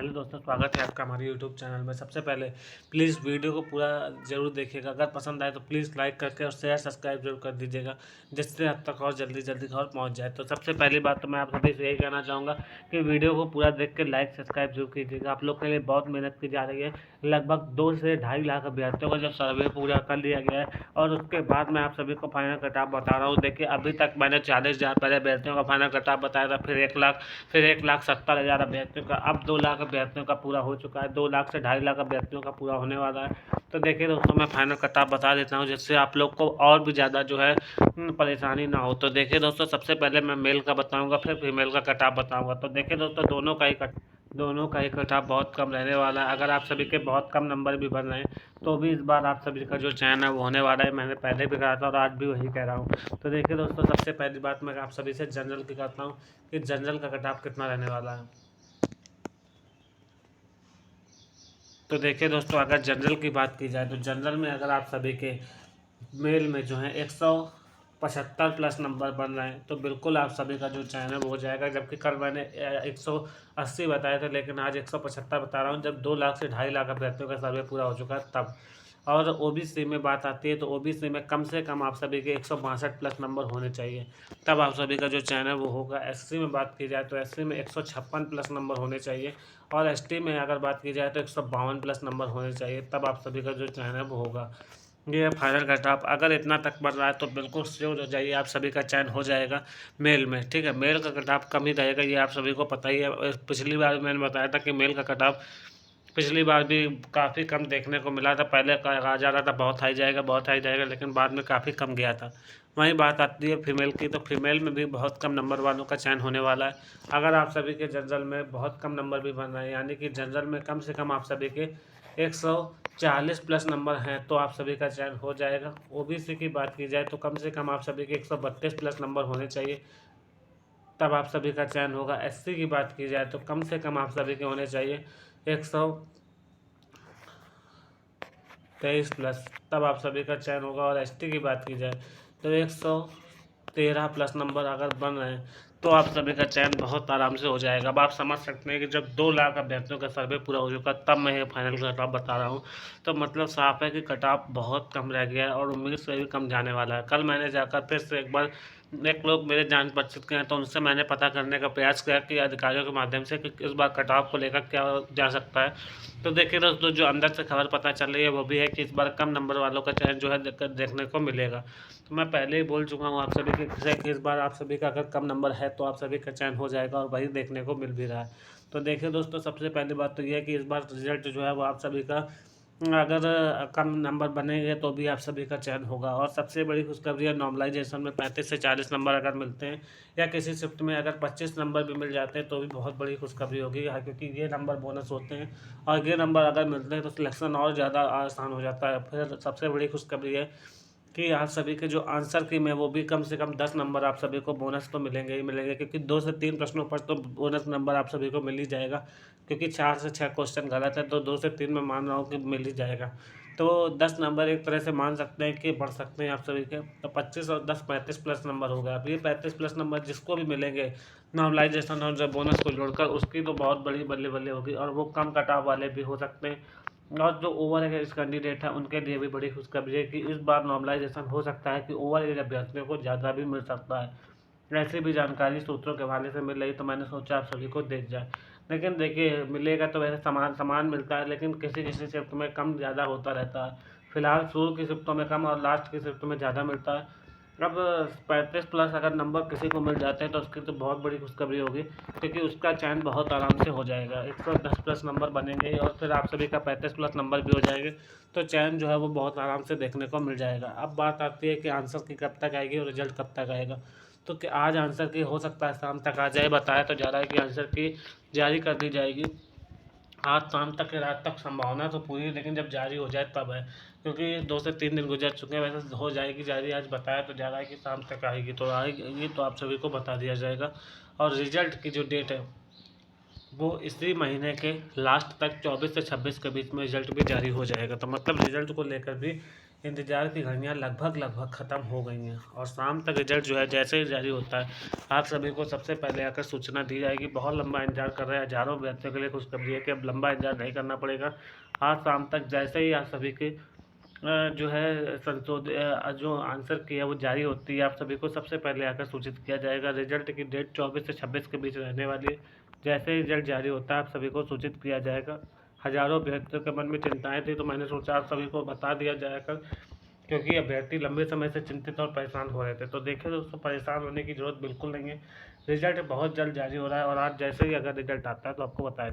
Hello दोस्तों, स्वागत है आपका हमारे यूट्यूब चैनल में। सबसे पहले प्लीज़ वीडियो को पूरा ज़रूर देखिएगा। अगर पसंद आए तो प्लीज़ लाइक करके और शेयर सब्सक्राइब जरूर कर दीजिएगा, जिससे अब तक और जल्दी जल्दी खबर पहुंच जाए। तो सबसे पहली बात तो मैं आप सभी से यही कहना चाहूँगा कि वीडियो को पूरा देख के लाइक सब्सक्राइब जरूर कीजिएगा। आप लोग के लिए बहुत मेहनत की जा रही है। लगभग 2 से 2.5 लाख अभ्यर्थियों का जो सर्वे पूरा कर लिया गया है और उसके बाद मैं आप सभी को फाइनल कट ऑफ बता रहा हूँ। देखिए, अभी तक मैंने 40,000 पहले अभ्यर्थियों का फाइनल कट ऑफ बताया था, फिर 1,70,000 अभ्यर्थियों का, अब 2 लाख अभ्यर्थियों का पूरा हो चुका है। 2 लाख से 2.5 लाख अभ्यर्थियों का पूरा होने वाला है। तो देखिए दोस्तों, मैं फाइनल कट ऑफ बता देता हूँ, जिससे आप लोग को और भी ज़्यादा जो है परेशानी ना हो। तो देखिए दोस्तों, सबसे पहले मैं मेल का बताऊँगा, फिर फीमेल का कट ऑफ बताऊँगा। तो देखिए दोस्तों, दोनों का ही कट ऑफ बहुत कम रहने वाला है। अगर आप सभी के बहुत कम नंबर भी बन रहे हैं तो भी इस बार आप सभी का जो चयन है वो होने वाला है। मैंने पहले भी कहा था और आज भी वही कह रहा हूँ। तो देखिए दोस्तों, सबसे पहली बात मैं आप सभी से जनरल की करता हूँ कि जनरल का कट ऑफ कितना रहने वाला है। तो देखिए दोस्तों, अगर जनरल की बात की जाए तो जनरल में अगर आप सभी के मेल में जो है 175 प्लस नंबर बन रहे हैं तो बिल्कुल आप सभी का जो चयन है वो हो जाएगा। जबकि कल मैंने 180 बताए थे, लेकिन आज 175 बता रहा हूँ, जब 2 लाख से 2.5 लाख अभ्यर्थियों का सर्वे पूरा हो चुका है तब। और ओबीसी में बात आती है तो ओबीसी में कम से कम आप सभी के 162 प्लस नंबर होने चाहिए, तब आप सभी का जो चयन है वो होगा। एससी में बात की जाए तो एससी में 156 प्लस नंबर होने चाहिए, और एसटी में अगर बात की जाए तो 152 प्लस नंबर होने चाहिए, तब आप सभी का जो चयन है वो होगा। ये फाइनल कट ऑफ अगर इतना तक बढ़ रहा है तो बिल्कुल श्योर हो जाइए, आप सभी का चयन हो जाएगा मेल में। ठीक है, मेल का कट ऑफ कम ही रहेगा, ये आप सभी को पता ही है। पिछली बार मैंने बताया था कि मेल का कट ऑफ पिछली बार भी काफ़ी कम देखने को मिला था। पहले कहा जा रहा था बहुत हाई जाएगा, बहुत हाई जाएगा, लेकिन बाद में काफ़ी कम गया था। वहीं बात आती है फीमेल की, तो फीमेल में भी बहुत कम नंबर वालों का चयन होने वाला है। अगर आप सभी के जनरल में बहुत कम नंबर भी बन रहे हैं, यानी कि जनरल में कम से कम आप सभी के 140 प्लस नंबर हैं, तो आप सभी का चयन हो जाएगा। ओबीसी की बात की जाए तो कम से कम आप सभी के 132 प्लस नंबर होने चाहिए, तब आप सभी का चयन होगा। एससी की बात की जाए तो कम से कम आप सभी के होने चाहिए 123 प्लस, तब आप सभी का चयन होगा। और एसटी की बात की जाए तो 113 प्लस नंबर अगर बन रहे हैं तो आप सभी का चयन बहुत आराम से हो जाएगा। अब आप समझ सकते हैं कि जब 2 लाख अभ्यर्थियों का सर्वे पूरा हो चुका तब मैं ये फाइनल कट ऑफ बता रहा हूँ। तो मतलब साफ है कि कट ऑफ बहुत कम रह गया है और उम्मीद से भी कम जाने वाला है। कल मैंने जाकर फिर से एक बार, एक लोग मेरे जान परिचित के हैं, तो उनसे मैंने पता करने का प्रयास किया कि अधिकारियों के माध्यम से कि इस बार कट ऑफ को लेकर क्या जा सकता है। तो देखिए दोस्तों, जो अंदर से खबर पता चल रही है वो भी है कि इस बार कम नंबर वालों का चयन जो है देखने को मिलेगा। तो मैं पहले ही बोल चुका हूँ आप सभी कि इस बार आप सभी का अगर कम नंबर है तो आप सभी का चयन हो जाएगा, और वही देखने को मिल भी रहा है। तो देखिए दोस्तों, सबसे पहली बात तो ये है कि इस बार रिजल्ट जो है वो आप सभी का अगर कम नंबर बनेंगे तो भी आप सभी का चयन होगा। और सबसे बड़ी खुशखबरी है, नॉर्मलाइजेशन में 35 से 40 नंबर अगर मिलते हैं, या किसी शिफ्ट में अगर 25 नंबर भी मिल जाते हैं तो भी बहुत बड़ी खुशखबरी होगी। हाँ, क्योंकि ये नंबर बोनस होते हैं और ये नंबर अगर मिलते हैं तो सिलेक्शन और ज़्यादा आसान हो जाता है। फिर सबसे बड़ी खुशखबरी है कि आप सभी के जो आंसर की में वो भी कम से कम 10 नंबर आप सभी को बोनस तो मिलेंगे ही मिलेंगे, क्योंकि 2 से 3 प्रश्नों पर तो बोनस नंबर आप सभी को मिल ही जाएगा। क्योंकि 4 से 6 क्वेश्चन गलत है तो 2 से 3 मैं मान रहा हूँ कि मिल ही जाएगा। तो 10 नंबर एक तरह से मान सकते हैं कि बढ़ सकते हैं आप सभी के। तो 25 और 10 35 प्लस नंबर हो गया। अब ये 35 प्लस नंबर जिसको भी मिलेंगे नॉर्मलाइजेशन और जब बोनस को जोड़कर, उसकी तो बहुत बड़ी बल्ले बल्ले होगी, और वो कम कटाव वाले भी हो सकते हैं। और जो ओवर एज कैंडिडेट है उनके लिए भी बड़ी खुशखबरी है कि इस बार नॉर्मलाइजेशन हो सकता है कि ओवर एज अभ्यर्थियों को ज़्यादा भी मिल सकता है। ऐसी भी जानकारी सूत्रों के हवाले से मिल रही, तो मैंने सोचा आप सभी को देख जाए। लेकिन देखिए, मिलेगा तो वैसे समान समान मिलता है, लेकिन किसी किसी शिफ्ट में कम ज़्यादा होता रहता है। फिलहाल शुरू की शिफ्टों में कम और लास्ट की शिफ्ट में ज़्यादा मिलता है। अब 35 प्लस अगर नंबर किसी को मिल जाते हैं तो उसकी तो बहुत बड़ी खुशखबरी होगी, क्योंकि उसका चयन बहुत आराम से हो जाएगा। 110 प्लस नंबर बनेंगे और फिर आप सभी का 35 प्लस नंबर भी हो जाएंगे, तो चयन जो है वो बहुत आराम से देखने को मिल जाएगा। अब बात आती है कि आंसर की कब तक आएगी और रिजल्ट कब तक आएगा। तो कि आज आंसर की हो सकता है शाम तक आ जाए, बताया तो जा रहा है कि आंसर की जारी कर दी जाएगी आज शाम तक या रात तक। संभावना तो पूरी है, लेकिन जब जारी हो जाए तब है, क्योंकि 2 से 3 दिन गुजर चुके हैं। वैसे हो जाएगी जारी, आज बताया तो जा रहा है कि शाम तक आएगी, तो आएगी तो आप सभी को बता दिया जाएगा। और रिजल्ट की जो डेट है वो इसी महीने के लास्ट तक 24 से 26 के बीच में रिजल्ट भी जारी हो जाएगा। तो मतलब रिजल्ट को लेकर भी इंतज़ार की घड़ियाँ लगभग ख़त्म हो गई हैं और शाम तक रिजल्ट जो है जैसे ही जारी होता है, आप सभी को सबसे पहले आकर सूचना दी जाएगी। बहुत लंबा इंतज़ार कर रहे हैं, हज़ारों अभ्यर्थियों के लिए खुशखबरी है कि अब लंबा इंतज़ार नहीं करना पड़ेगा। आज शाम तक जैसे ही आप सभी के जो है जो आंसर की है वो जारी होती है, आप सभी को सबसे पहले आकर सूचित किया जाएगा। रिजल्ट की डेट 24 से 26 के बीच रहने वाली है। जैसे ही रिजल्ट जारी होता है, आप सभी को सूचित किया जाएगा। हज़ारों अभ्यर्थियों के मन में चिंताएं थी, तो मैंने सोचा आप सभी को बता दिया जाएगा, क्योंकि अभ्यर्थी लंबे समय से चिंतित और परेशान हो रहे थे। तो देखिए दोस्तों, परेशान होने की ज़रूरत बिल्कुल नहीं है। रिजल्ट बहुत जल्द जारी हो रहा है और आज जैसे ही अगर रिजल्ट आता है तो आपको बताया